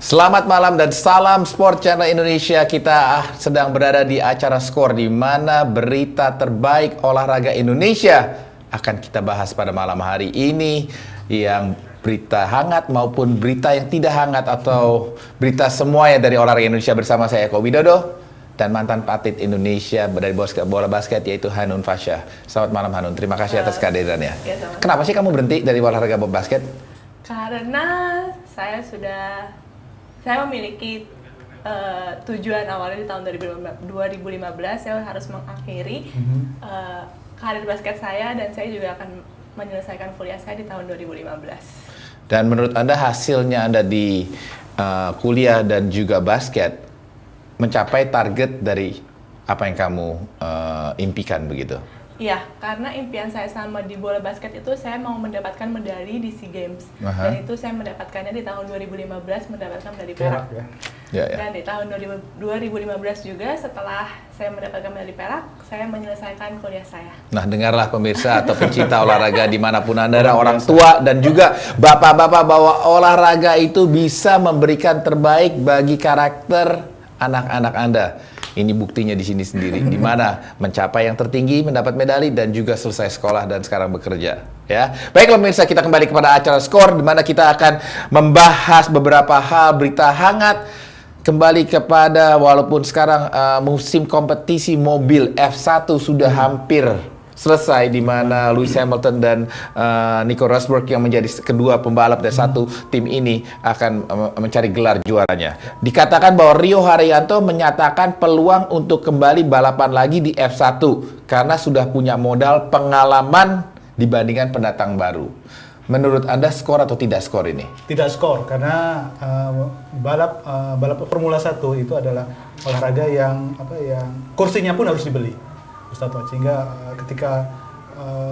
Selamat malam dan salam Sport Channel Indonesia. Kita sedang berada di acara Skor, di mana berita terbaik olahraga Indonesia akan kita bahas pada malam hari ini, yang berita hangat maupun berita yang tidak hangat atau berita semuanya dari olahraga Indonesia. Bersama saya Eko Widodo dan mantan patit Indonesia dari bola basket, yaitu Hanun Fasha. Selamat malam Hanun, terima kasih atas kehadirannya. Ya, kenapa sih kamu berhenti dari olahraga bola basket? Karena saya memiliki tujuan awalnya di tahun 2015, saya harus mengakhiri karir basket saya, dan saya juga akan menyelesaikan kuliah saya di tahun 2015. Dan menurut Anda hasilnya Anda di kuliah dan juga basket mencapai target dari apa yang kamu impikan begitu? Iya, karena impian saya sama di bola basket itu saya mau mendapatkan medali di SEA Games. Dan itu saya mendapatkannya di tahun 2015, mendapatkan medali perak. Dan di tahun 2015 juga, setelah saya mendapatkan medali perak, saya menyelesaikan kuliah saya. Nah, dengarlah pemirsa atau pencinta olahraga dimanapun Anda, orang tua dan juga bapak-bapak, bahwa olahraga itu bisa memberikan terbaik bagi karakter anak-anak Anda. Ini buktinya di sini sendiri, di mana mencapai yang tertinggi, mendapat medali, dan juga selesai sekolah dan sekarang bekerja. Ya, baiklah pemirsa, kita kembali kepada acara Skor, di mana kita akan membahas beberapa hal berita hangat. Kembali kepada, walaupun sekarang musim kompetisi mobil F1 sudah hampir selesai, di mana Lewis Hamilton dan Nico Rosberg yang menjadi kedua pembalap dari satu tim ini akan mencari gelar juaranya. Dikatakan bahwa Rio Haryanto menyatakan peluang untuk kembali balapan lagi di F1 karena sudah punya modal pengalaman dibandingkan pendatang baru. Menurut Anda skor atau tidak skor ini? Tidak skor, karena balap Formula 1 itu adalah olahraga yang kursinya pun harus dibeli. Ustadz, sehingga ketika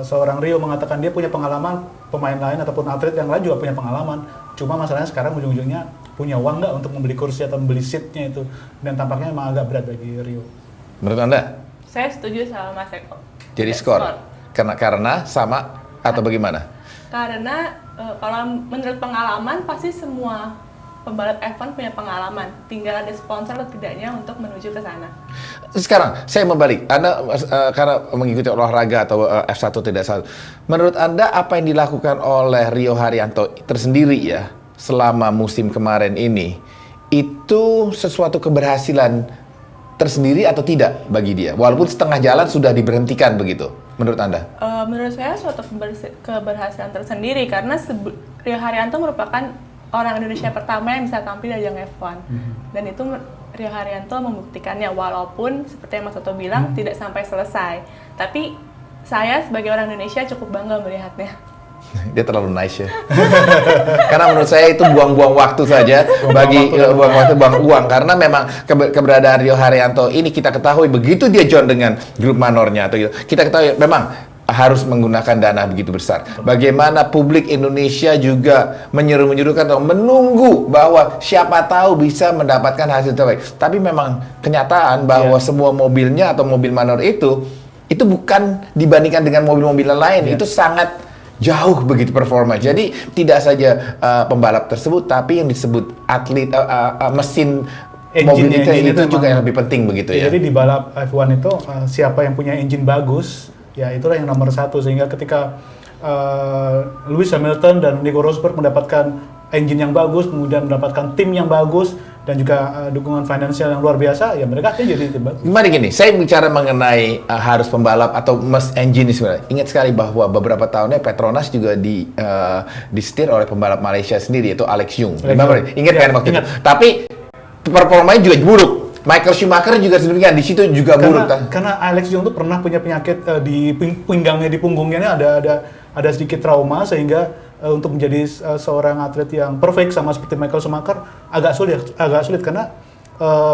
seorang Rio mengatakan dia punya pengalaman, pemain lain ataupun atlet yang lain juga punya pengalaman. Cuma masalahnya sekarang ujung-ujungnya punya uang nggak untuk membeli kursi atau membeli seatnya itu, dan tampaknya memang agak berat bagi Rio. Menurut Anda? Saya setuju sama Mas Eko. Jadi skor? Karena sama atau bagaimana? Karena kalau menurut pengalaman pasti semua pembalap F1 punya pengalaman, tinggal ada sponsor atau tidaknya untuk menuju ke sana. Sekarang saya membalik, Anda karena mengikuti olahraga atau F1 tidak salah. Menurut Anda apa yang dilakukan oleh Rio Haryanto tersendiri ya selama musim kemarin ini, itu sesuatu keberhasilan tersendiri atau tidak bagi dia? Walaupun setengah jalan sudah diberhentikan begitu, menurut Anda? Menurut saya suatu keberhasilan tersendiri, karena Rio Haryanto merupakan orang Indonesia pertama yang bisa tampil di ajang F1. Dan itu Rio Haryanto membuktikannya, walaupun seperti yang Mas Toto bilang tidak sampai selesai. Tapi saya sebagai orang Indonesia cukup bangga melihatnya. Dia terlalu nice ya. Karena menurut saya itu buang-buang waktu saja, buang uang. Karena memang keberadaan Rio Haryanto ini kita ketahui begitu dia join dengan grup manornya atau gitu. Kita ketahui memang harus menggunakan dana begitu besar. Bagaimana publik Indonesia juga menyeru-menyerukan atau menunggu bahwa siapa tahu bisa mendapatkan hasil terbaik. Tapi memang kenyataan bahwa semua mobilnya atau mobil manor itu bukan dibandingkan dengan mobil-mobil lain. Itu sangat jauh begitu performa. Jadi tidak saja pembalap tersebut, tapi yang disebut atlet, mesin mobil itu juga yang lebih penting begitu ya. Jadi di balap F1 itu siapa yang punya engine bagus, ya itulah yang nomor satu. Sehingga ketika Lewis Hamilton dan Nico Rosberg mendapatkan engine yang bagus, kemudian mendapatkan tim yang bagus, dan juga dukungan finansial yang luar biasa, ya mereka akhirnya jadi tim bagus. Gimana gini, saya bicara mengenai harus pembalap atau engine sebenarnya. Ingat sekali bahwa beberapa tahunnya Petronas juga disetir oleh pembalap Malaysia sendiri, yaitu Alex Yoong. Ingat kan waktu itu? Tapi performanya juga buruk. Michael Schumacher juga sedemikian, di situ juga buruk kan? Karena Alex Yoong tuh pernah punya penyakit di pinggangnya, di punggungnya ini ada sedikit trauma, sehingga untuk menjadi seorang atlet yang perfect sama seperti Michael Schumacher agak sulit karena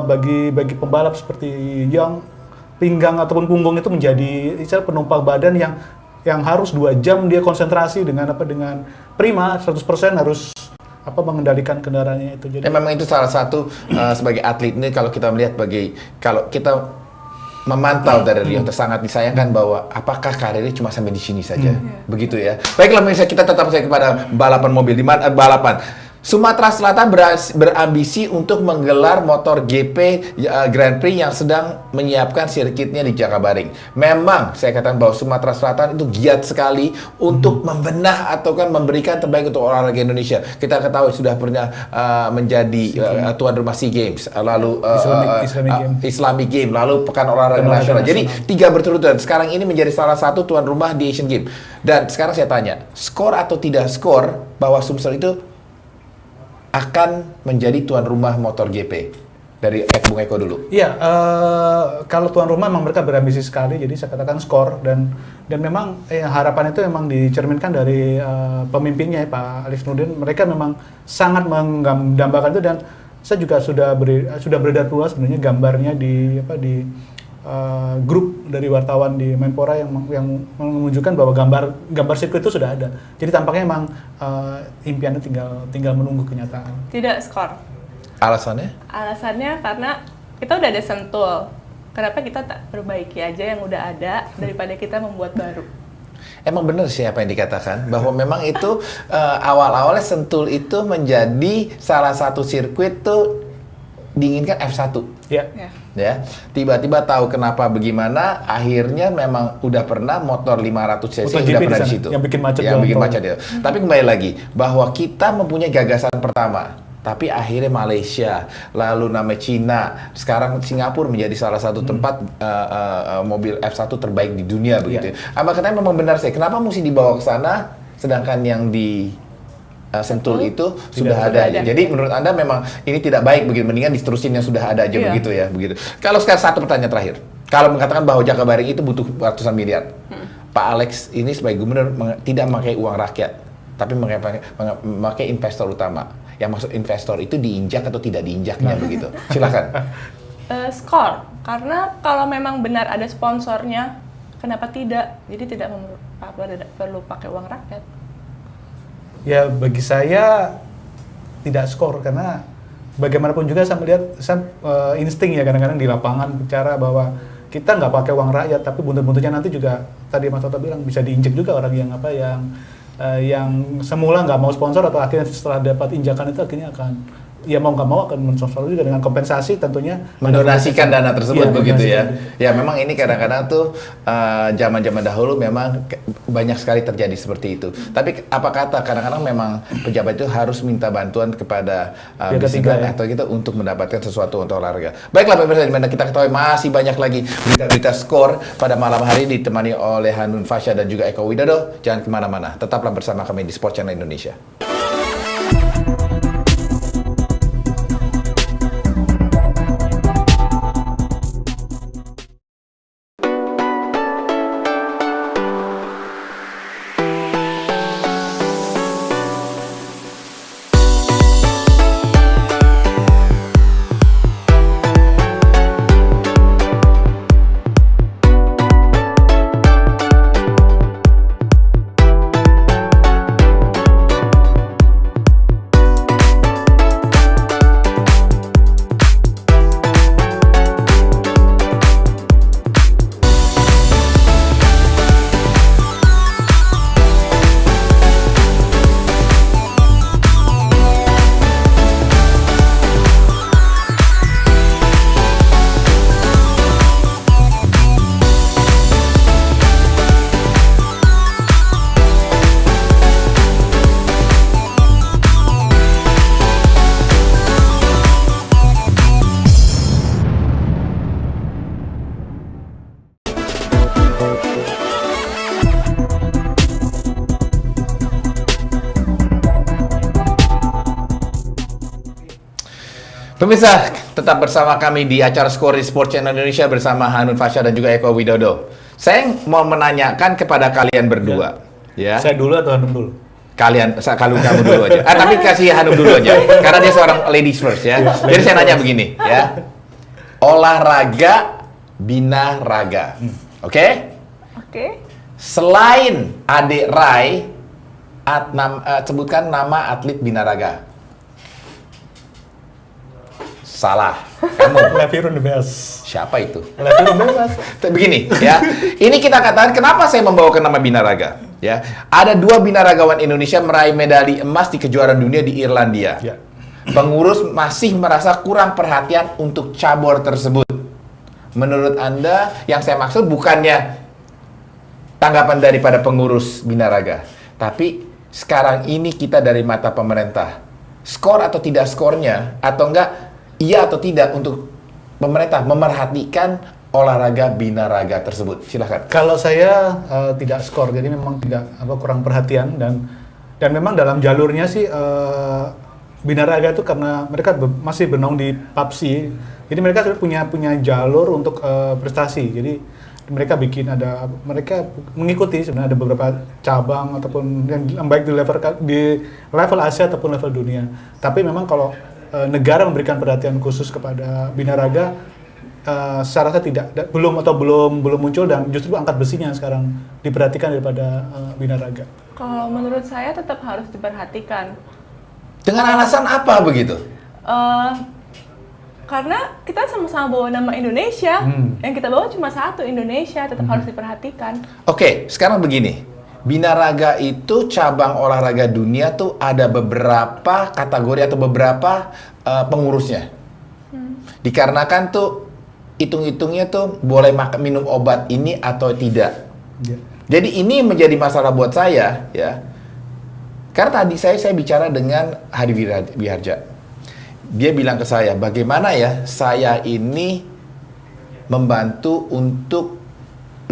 bagi pembalap seperti Yoong, pinggang ataupun punggung itu menjadi istilah penumpang badan yang harus 2 jam dia konsentrasi dengan prima 100% harus mengendalikan kendaraannya itu. Jadi memang itu salah satu sebagai atlet ini, kalau kita melihat kalau kita memantau dari Rio, sangat disayangkan bahwa apakah karirnya cuma sampai di sini saja, begitu ya. Baiklah, misalnya kita tetap saya kepada balapan mobil, di mana balapan. Sumatera Selatan berambisi untuk menggelar motor GP Grand Prix yang sedang menyiapkan sirkuitnya di Jakabaring. Memang saya katakan bahwa Sumatera Selatan itu giat sekali untuk membenah atau kan memberikan terbaik untuk olahraga Indonesia. Kita ketahui sudah pernah menjadi tuan rumah SEA Games, lalu Islamic Game, lalu Pekan Olahraga Nasional. Jadi 3 berturut-turut. Sekarang ini menjadi salah satu tuan rumah di Asian Games. Dan sekarang saya tanya, skor atau tidak skor bahwa Sumsel itu akan menjadi tuan rumah motor GP? Dari Bung Eko dulu. Iya, kalau tuan rumah memang mereka berambisi sekali, jadi saya katakan skor dan memang harapan itu memang dicerminkan dari pemimpinnya Pak Alex Nurdin. Mereka memang sangat menggambarkan itu dan saya juga sudah beredar luas sebenarnya gambarnya di grup dari wartawan di Menpora yang menunjukkan bahwa gambar sirkuit itu sudah ada. Jadi tampaknya memang impiannya tinggal menunggu kenyataan. Tidak skor. Alasannya? Alasannya karena kita udah ada Sentul. Kenapa kita tak perbaiki aja yang udah ada daripada kita membuat baru? Emang benar sih apa yang dikatakan bahwa memang itu awal-awalnya Sentul itu menjadi salah satu sirkuit tuh diinginkan F1. Ya. Ya, tiba-tiba tahu kenapa bagaimana, akhirnya memang udah pernah motor 500 cc udah pernah di situ. Yang bikin macet. Yang bikin macet itu. Tapi kembali lagi bahwa kita mempunyai gagasan pertama, tapi akhirnya Malaysia, lalu namanya Cina, sekarang Singapura menjadi salah satu tempat mobil F1 terbaik di dunia begitu. Apa katanya memang benar sih. Kenapa mesti dibawa ke sana sedangkan yang di Sentul itu sudah ada. Jadi menurut Anda memang ini tidak baik begitu, mendingan diterusin yang sudah ada aja begitu ya, begitu. Kalau sekarang satu pertanyaan terakhir. Kalau mengatakan bahwa Jakabaring itu butuh ratusan miliar. Pak Alex ini sebagai gubernur tidak memakai uang rakyat, tapi memakai investor utama. Yang maksud investor itu diinjak atau tidak diinjaknya begitu. Silakan. Skor. Karena kalau memang benar ada sponsornya, kenapa tidak? Jadi tidak perlu pakai uang rakyat. Ya bagi saya tidak skor karena bagaimanapun juga saya melihat insting ya kadang-kadang di lapangan bicara bahwa kita nggak pakai uang rakyat tapi buntut-buntutnya nanti juga tadi Mas Toto bilang bisa diinjek juga orang yang semula nggak mau sponsor atau akhirnya setelah dapat injakan itu akhirnya akan ya mau nggak mau akan mensponsor juga dengan kompensasi tentunya mendonasikan dana tersebut begitu ya. Gitu. Ya memang ini kadang-kadang tuh zaman-zaman dahulu memang banyak sekali terjadi seperti itu. Tapi apa kata kadang-kadang memang pejabat itu harus minta bantuan kepada bisnismen atau gitu untuk mendapatkan sesuatu untuk olahraga. Baiklah pemirsa, di mana kita ketahui masih banyak lagi berita-berita skor pada malam hari ini ditemani oleh Hanun Fasha dan juga Eko Widodo. Jangan kemana-mana, tetaplah bersama kami di Sport Channel Indonesia. Pemirsa, tetap bersama kami di acara Skor di Sport Channel Indonesia bersama Hanun Fasha dan juga Eko Widodo. Saya mau menanyakan kepada kalian berdua, ya. Saya dulu atau Hanum dulu? Kalau kamu dulu aja. Tapi kasih Hanum dulu aja, karena dia seorang ladies first ya. Jadi saya nanya begini, ya. Olahraga bina raga, oke? Oke. Selain adik Rai, sebutkan nama atlet binaraga. Salah. Kamu. Levirun the best. Siapa itu? Levirun bebas. Begini ya, ini kita katakan kenapa saya membawakan nama Binaraga ya. Ada 2 binaragawan Indonesia meraih medali emas di kejuaraan dunia di Irlandia. Ya. Pengurus masih merasa kurang perhatian untuk cabur tersebut. Menurut Anda, yang saya maksud bukannya tanggapan daripada pengurus Binaraga, tapi sekarang ini kita dari mata pemerintah. Skor atau tidak skornya, atau enggak iya atau tidak untuk pemerintah memerhatikan olahraga binaraga tersebut. Silahkan. Kalau saya tidak skor, jadi memang tidak kurang perhatian dan memang dalam jalurnya sih binaraga itu karena mereka masih bernaung di PAPSI, jadi mereka sudah punya jalur untuk prestasi. Jadi mereka mereka mengikuti sebenarnya ada beberapa cabang ataupun yang baik di level Asia ataupun level dunia. Tapi memang kalau negara memberikan perhatian khusus kepada binaraga, saya rasa belum muncul, dan justru angkat besinya sekarang diperhatikan daripada binaraga. Kalau menurut saya tetap harus diperhatikan. Dengan alasan apa begitu? Karena kita sama-sama bawa nama Indonesia, yang kita bawa cuma satu Indonesia, tetap harus diperhatikan. Oke, sekarang begini. Binaraga itu cabang olahraga dunia tuh ada beberapa kategori atau beberapa pengurusnya. Dikarenakan tuh hitung-hitungnya tuh boleh minum obat ini atau tidak. Ya. Jadi ini menjadi masalah buat saya ya. Karena tadi saya bicara dengan Hadi Wiharja. Dia bilang ke saya, bagaimana ya saya ini membantu untuk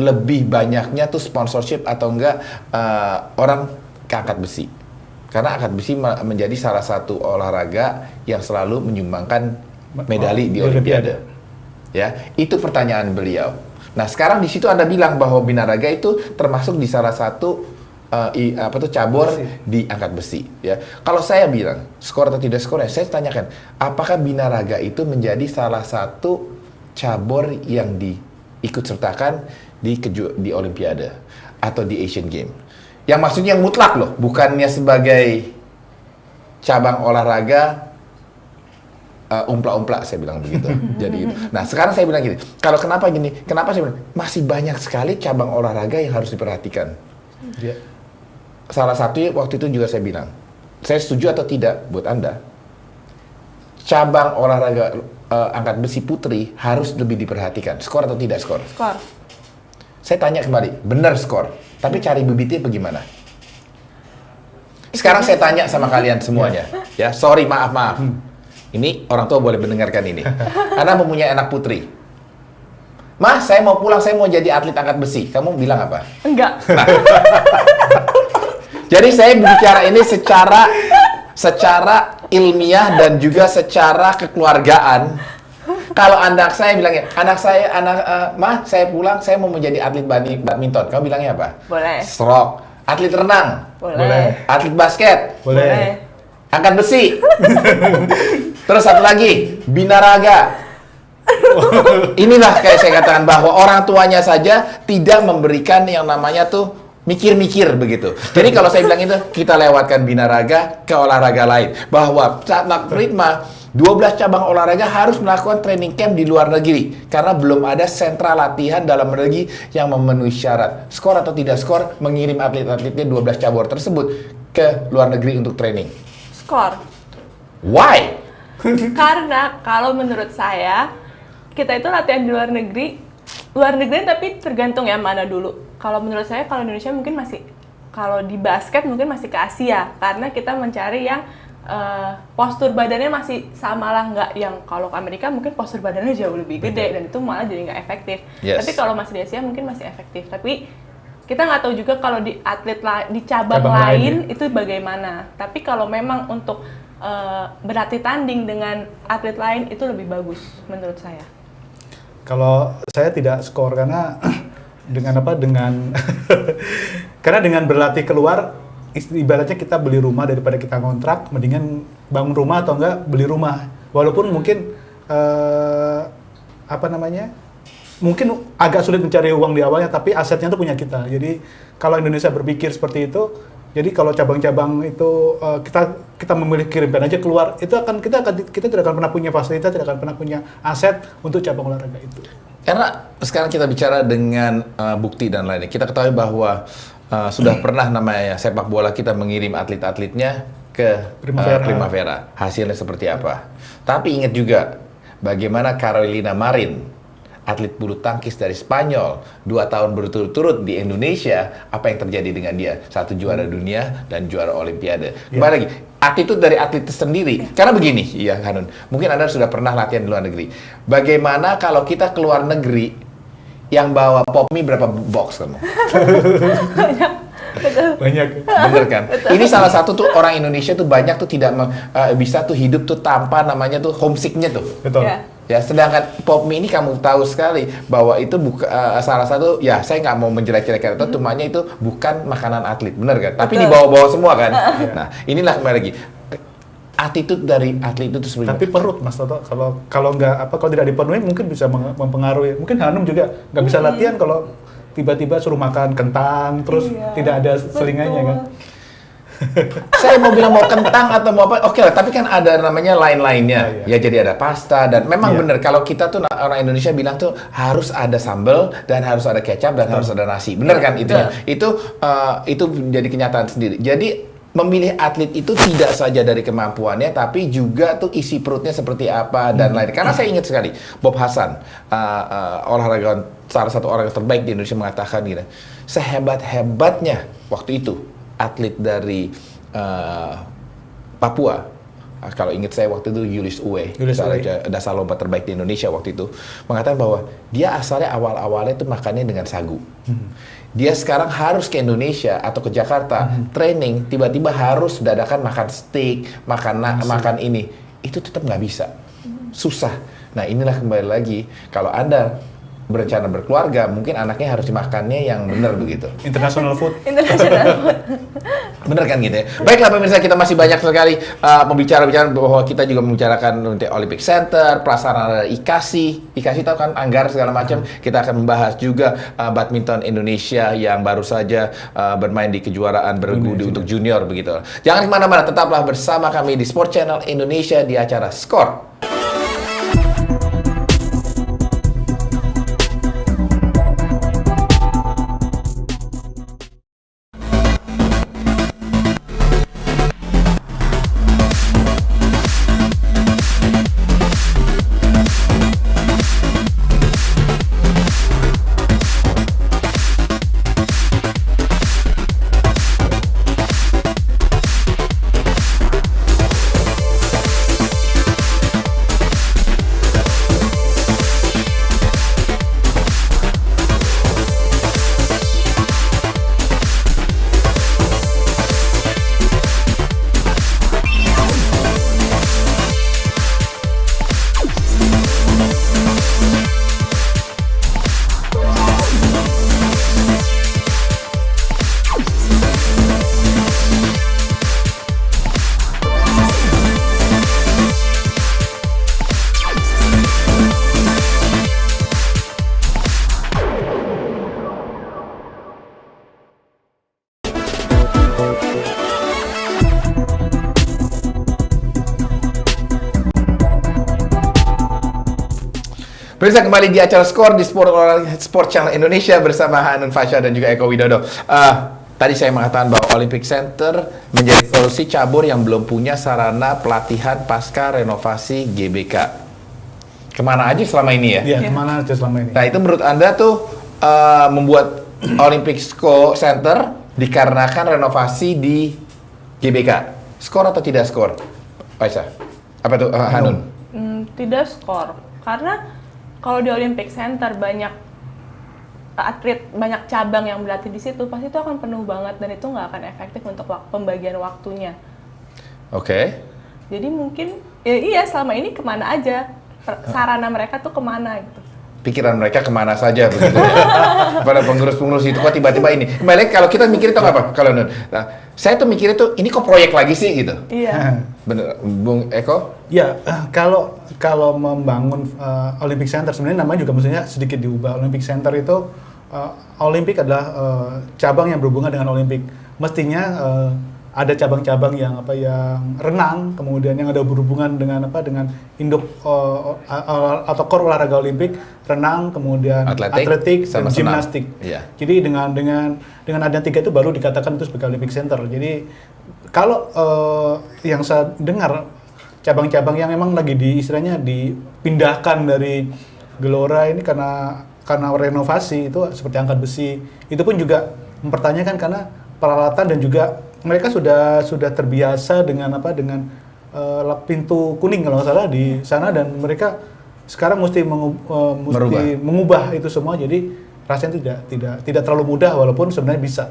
lebih banyaknya tuh sponsorship atau enggak orang ke angkat besi. Karena angkat besi menjadi salah satu olahraga yang selalu menyumbangkan medali di Olimpiade. Ya, itu pertanyaan beliau. Nah, sekarang di situ Anda bilang bahwa binaraga itu termasuk di salah satu cabur di angkat besi. Ya, kalau saya bilang skor atau tidak skor, saya tanyakan, apakah binaraga itu menjadi salah satu cabur yang diikut sertakan di Olimpiade atau di Asian Games? Yang maksudnya yang mutlak loh, bukannya sebagai cabang olahraga umpla-umpla, saya bilang begitu. Jadi, nah sekarang saya bilang gini, kenapa saya bilang masih banyak sekali cabang olahraga yang harus diperhatikan. Ya. Salah satu waktu itu juga saya bilang, saya setuju atau tidak buat Anda, cabang olahraga angkat besi putri harus lebih diperhatikan. Skor atau tidak skor? Skor. Saya tanya kembali, benar skor, tapi cari bibitnya bagaimana? Sekarang saya tanya sama kalian semuanya, ya, sorry, maaf. Ini orang tua boleh mendengarkan ini. Anda mempunyai anak putri. Mah, saya mau pulang, saya mau jadi atlet angkat besi. Kamu bilang apa? Enggak. Nah. Jadi saya bicara ini secara ilmiah dan juga secara kekeluargaan. Kalau anak saya bilangnya, Mah, saya pulang, saya mau menjadi atlet badminton. Kamu bilangnya apa? Boleh. Stroke. Atlet renang. Boleh. Atlet basket. Boleh. Angkat besi. Terus satu lagi, binaraga. Inilah kayak saya katakan bahwa orang tuanya saja tidak memberikan yang namanya tuh mikir-mikir begitu. Jadi kalau saya bilang itu, kita lewatkan binaraga ke olahraga lain. Bahwa saat Ritma 12 cabang olahraga harus melakukan training camp di luar negeri karena belum ada sentra latihan dalam negeri yang memenuhi syarat. Skor atau tidak skor mengirim atlet-atletnya 12 cabur tersebut ke luar negeri untuk training. Skor. Why? Karena kalau menurut saya, kita itu latihan di luar negeri tapi tergantung ya mana dulu. Kalau menurut saya, kalau Indonesia mungkin masih, kalau di basket mungkin masih ke Asia, karena kita mencari yang postur badannya masih sama lah, nggak yang kalau ke Amerika mungkin postur badannya jauh lebih gede dan itu malah jadi nggak efektif. Yes. Tapi kalau masih di Asia mungkin masih efektif. Tapi kita nggak tahu juga kalau di di cabang lain itu bagaimana. Tapi kalau memang untuk berlatih tanding dengan atlet lain itu lebih bagus menurut saya. Kalau saya tidak skor karena karena dengan berlatih keluar, ibaratnya kita beli rumah daripada kita kontrak, mendingan bangun rumah atau enggak beli rumah. Walaupun mungkin mungkin agak sulit mencari uang di awalnya, tapi asetnya itu punya kita. Jadi kalau Indonesia berpikir seperti itu, Jadi kalau cabang-cabang itu kita memilih kirimkan aja keluar, itu kita tidak akan pernah punya fasilitas, tidak akan pernah punya aset untuk cabang olahraga itu. Karena sekarang kita bicara dengan bukti dan lainnya. Kita ketahui bahwa sudah pernah namanya sepak bola kita mengirim atlet-atletnya ke Primavera. Hasilnya seperti apa? Tapi ingat juga bagaimana Carolina Marin, atlet bulu tangkis dari Spanyol, 2 tahun berturut-turut di Indonesia, apa yang terjadi dengan dia? 1 juara dunia dan juara Olimpiade. Kembali lagi, attitude dari atlet itu sendiri. Karena begini, ya Hanun, mungkin Anda sudah pernah latihan di luar negeri. Bagaimana kalau kita keluar negeri, yang bawa pop mie berapa box kamu? Banyak. Bener kan? Ini salah satu tuh orang Indonesia tuh banyak tuh tidak bisa tuh hidup tuh tanpa namanya tuh homesicknya tuh. Betul. Ya. Ya, sedangkan pop mie ini kamu tahu sekali bahwa itu salah satu, ya saya nggak mau menjelek-jelekan itu, tumanya itu bukan makanan atlet, bener kan? Tapi dibawa-bawa semua kan? Nah, inilah kembali lagi, attitude dari atlet itu sebenarnya. Tapi perut Mas Toto, kalau tidak dipenuhi mungkin bisa mempengaruhi. Mungkin Hanum juga nggak bisa latihan kalau tiba-tiba suruh makan kentang terus tidak ada selingannya kan. Saya mau bilang mau kentang atau mau apa, oke lah, tapi kan ada namanya lain-lainnya. Ya jadi ada pasta dan memang bener kalau kita tuh orang Indonesia bilang tuh harus ada sambal dan harus ada kecap dan harus ada nasi. Bener kan itunya? Itu jadi kenyataan sendiri. Jadi memilih atlet itu tidak saja dari kemampuannya, tapi juga tuh isi perutnya seperti apa dan lain. Karena saya ingat sekali Bob Hasan, olahragawan salah satu orang terbaik di Indonesia mengatakan gini, sehebat-hebatnya waktu itu atlet dari Papua, kalau ingat saya waktu itu Julius Uwe, dasar lomba terbaik di Indonesia waktu itu, mengatakan bahwa dia asalnya awal-awalnya itu makannya dengan sagu. Dia sekarang harus ke Indonesia atau ke Jakarta training, tiba-tiba harus dadakan makan steak, makan ini, itu tetap nggak bisa, susah. Nah inilah kembali lagi, kalau Anda berencana berkeluarga, mungkin anaknya harus dimakannya yang benar begitu. International food. Bener kan gitu ya. Baiklah pemirsa, kita masih banyak sekali membicara bahwa kita juga membicarakan Olympic Center, pelaksanaan IKASI. IKASI tahu kan, anggar segala macam. Kita akan membahas juga badminton Indonesia yang baru saja bermain di kejuaraan bergu untuk junior begitu. Jangan kemana-mana, tetaplah bersama kami di Sport Channel Indonesia di acara Skor. Pemirsa, kembali di acara Skor di Sport Channel Indonesia bersama Hanun Fasha dan juga Eko Widodo. Tadi saya mengatakan bahwa Olympic Center menjadi solusi cabur yang belum punya sarana pelatihan pasca renovasi GBK. Kemana aja selama ini ya? Iya, kemana aja selama ini. Nah itu menurut Anda tuh membuat Olympic Center dikarenakan renovasi di GBK. Skor atau tidak skor? Aisyah, apa tuh Hanun? Tidak skor, karena kalau di Olympic Center banyak atlet, banyak cabang yang berlatih di situ, pasti itu akan penuh banget dan itu nggak akan efektif untuk pembagian waktunya. Oke. Jadi mungkin iya selama ini kemana aja sarana mereka tuh kemana gitu. Pikiran mereka kemana saja begitu ya. Pada pengurus-pengurus itu kok tiba-tiba ini. Kembali kalau kita mikir itu apa? Kalau Nun, nah, saya tuh mikirnya tuh ini kok proyek lagi sih gitu. Iya. Bener, Bung Eko? Ya, kalau membangun Olympic Center sebenarnya namanya juga mestinya sedikit diubah. Olympic Center itu Olimpik adalah cabang yang berhubungan dengan Olimpik. Mestinya ada cabang-cabang yang renang, kemudian yang ada berhubungan dengan induk atau core olahraga Olimpik, renang, kemudian atletik dan gimnastik. Yeah. Jadi dengan adanya 3 itu baru dikatakan itu sebagai Olympic Center. Jadi kalau yang saya dengar cabang-cabang yang memang lagi istilahnya dipindahkan dari Gelora ini karena renovasi, itu seperti angkat besi, itu pun juga mempertanyakan karena peralatan dan juga mereka sudah terbiasa dengan pintu kuning kalau nggak salah di sana, dan mereka sekarang mesti mengubah itu semua, jadi rasanya tidak terlalu mudah walaupun sebenarnya bisa.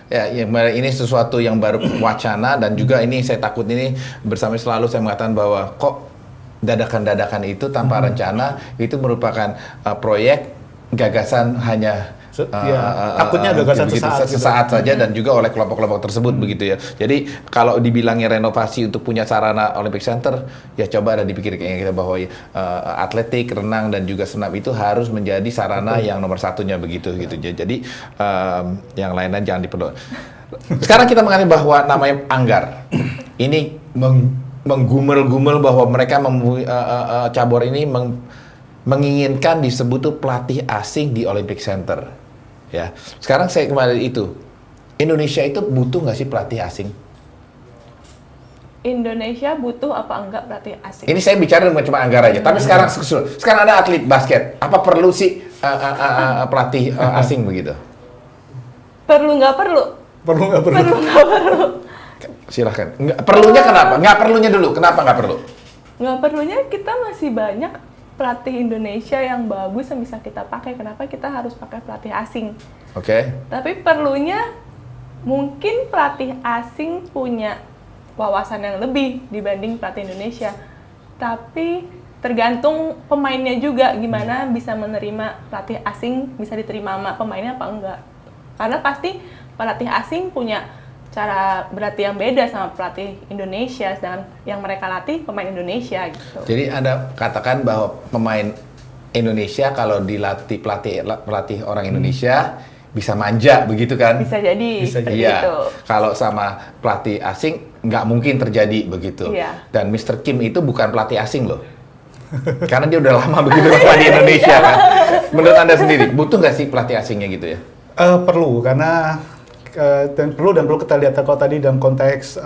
Ya, ini sesuatu yang baru wacana, dan juga ini saya takut ini selalu saya mengatakan bahwa kok dadakan-dadakan itu tanpa rencana itu merupakan proyek gagasan hanya takutnya gagasan sesaat saja, dan juga oleh kelompok-kelompok tersebut begitu ya. Jadi kalau dibilangnya renovasi untuk punya sarana Olympic Center, ya coba ada dipikirkan kita bahwa atletik, renang dan juga senam itu harus menjadi sarana yang nomor satunya begitu gitu. Jadi yang lain-lain jangan diperlukan. Sekarang kita mengenai bahwa namanya Anggar ini menggumel-gumel bahwa mereka cabur ini menginginkan disebut tuh pelatih asing di Olympic Center. Ya, sekarang saya kembali itu, Indonesia itu butuh nggak sih pelatih asing? Indonesia butuh apa enggak pelatih asing? Ini saya bicara bukan cuma Anggar aja, tapi sekarang ada atlet basket, apa perlu sih pelatih asing begitu? Perlu nggak perlu? Perlu nggak perlu? Perlu nggak perlu? Silahkan. Perlunya kenapa? Nggak perlunya dulu, kenapa nggak perlu? Nggak perlunya, kita masih banyak pelatih Indonesia yang bagus yang bisa kita pakai. Kenapa kita harus pakai pelatih asing? Oke. Tapi perlunya mungkin pelatih asing punya wawasan yang lebih dibanding pelatih Indonesia. Tapi tergantung pemainnya juga, gimana bisa menerima pelatih asing, bisa diterima sama pemainnya apa enggak. Karena pasti pelatih asing punya cara berlatih yang beda sama pelatih Indonesia, sedangkan yang mereka latih pemain Indonesia gitu. Jadi Anda katakan bahwa pemain Indonesia kalau dilatih pelatih orang Indonesia bisa manja begitu kan? Bisa jadi. Iya. Kalau sama pelatih asing nggak mungkin terjadi begitu. Iya. Dan Mr. Kim itu bukan pelatih asing loh. Karena dia udah lama begitu di Indonesia kan. Menurut Anda sendiri butuh nggak sih pelatih asingnya gitu ya? Perlu, karena perlu kita lihat kalau tadi dalam konteks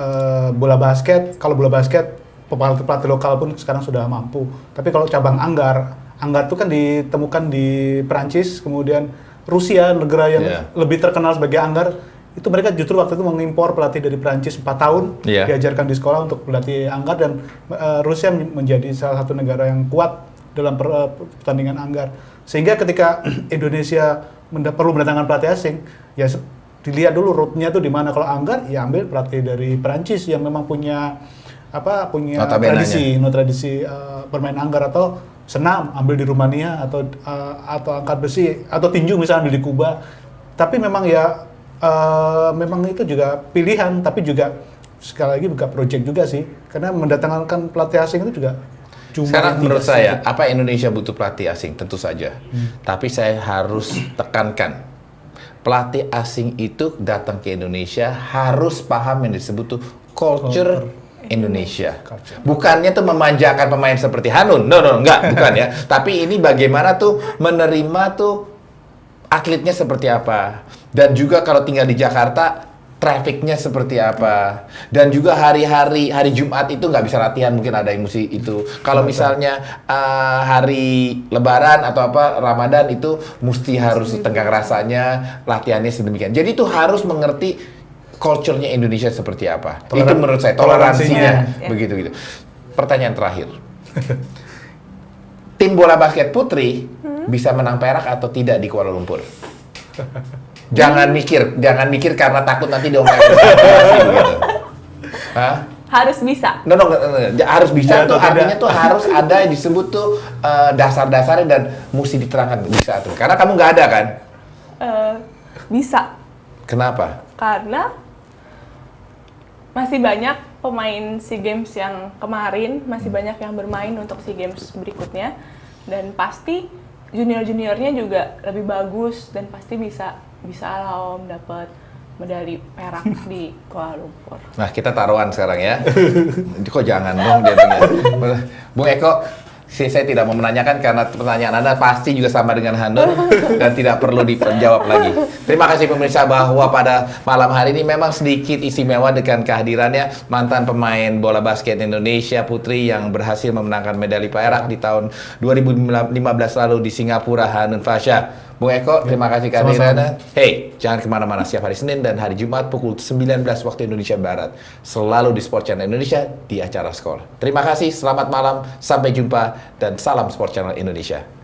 bola basket. Kalau bola basket pelatih lokal pun sekarang sudah mampu. Tapi kalau cabang Anggar itu kan ditemukan di Perancis, kemudian Rusia, negara yang lebih terkenal sebagai Anggar, itu mereka justru waktu itu mengimpor pelatih dari Perancis 4 tahun, diajarkan di sekolah untuk pelatih Anggar, dan Rusia menjadi salah satu negara yang kuat dalam pertandingan Anggar. Sehingga ketika Indonesia perlu mendatangkan pelatih asing, ya dilihat dulu route-nya tuh di mana. Kalau Anggar, ya ambil pelatih dari Perancis yang memang punya tradisi bermain Anggar, atau senam ambil di Rumania, atau angkat besi atau tinju misalnya ambil di Kuba. Tapi memang memang itu juga pilihan, tapi juga sekali lagi bukan project juga sih, karena mendatangkan pelatih asing itu juga sekarang menurut saya apa Indonesia butuh pelatih asing tentu saja. Tapi saya harus tekankan, pelatih asing itu datang ke Indonesia harus paham yang disebut tuh culture Indonesia. Bukannya tuh memanjakan pemain seperti Hanun. No, enggak, bukan ya. Tapi ini bagaimana tuh menerima tuh atletnya seperti apa. Dan juga kalau tinggal di Jakarta, trafficnya seperti apa. Dan juga hari Jumat itu nggak bisa latihan, mungkin ada yang mesti itu. Kalau misalnya hari Lebaran atau Ramadan itu mesti harus tenggang rasanya, latihannya sedemikian. Jadi itu harus mengerti culture-nya Indonesia seperti apa. Itu menurut saya toleransinya begitu. Pertanyaan terakhir. Tim bola basket putri bisa menang perak atau tidak di Kuala Lumpur? Jangan mikir karena takut nanti diomelin begitu. Hah? Harus bisa. No, harus bisa tuh artinya tuh harus ada yang disebut tuh dasar-dasarnya dan mesti diterangkan bisa tuh. Karena kamu nggak ada kan? Bisa. Kenapa? Karena masih banyak pemain SEA Games yang kemarin, masih banyak yang bermain untuk SEA Games berikutnya, dan pasti junior-juniornya juga lebih bagus dan pasti bisa lah Om dapat medali perak di Kuala Lumpur. Nah, kita taruhan sekarang ya. Kok jangan dong dia bilang. Bung Eko, saya tidak mau menanyakan karena pertanyaan Anda pasti juga sama dengan Hanun dan tidak perlu dijawab lagi. Terima kasih pemirsa bahwa pada malam hari ini memang sedikit istimewa dengan kehadirannya mantan pemain bola basket Indonesia putri yang berhasil memenangkan medali perak di tahun 2015 lalu di Singapura, Hanun Fasha. Bung Eko, terima kasih kehadirannya. Hey, jangan kemana-mana setiap hari Senin dan hari Jumat pukul 19 waktu Indonesia Barat. Selalu di Sport Channel Indonesia di acara Skor. Terima kasih, selamat malam, sampai jumpa, dan salam Sport Channel Indonesia.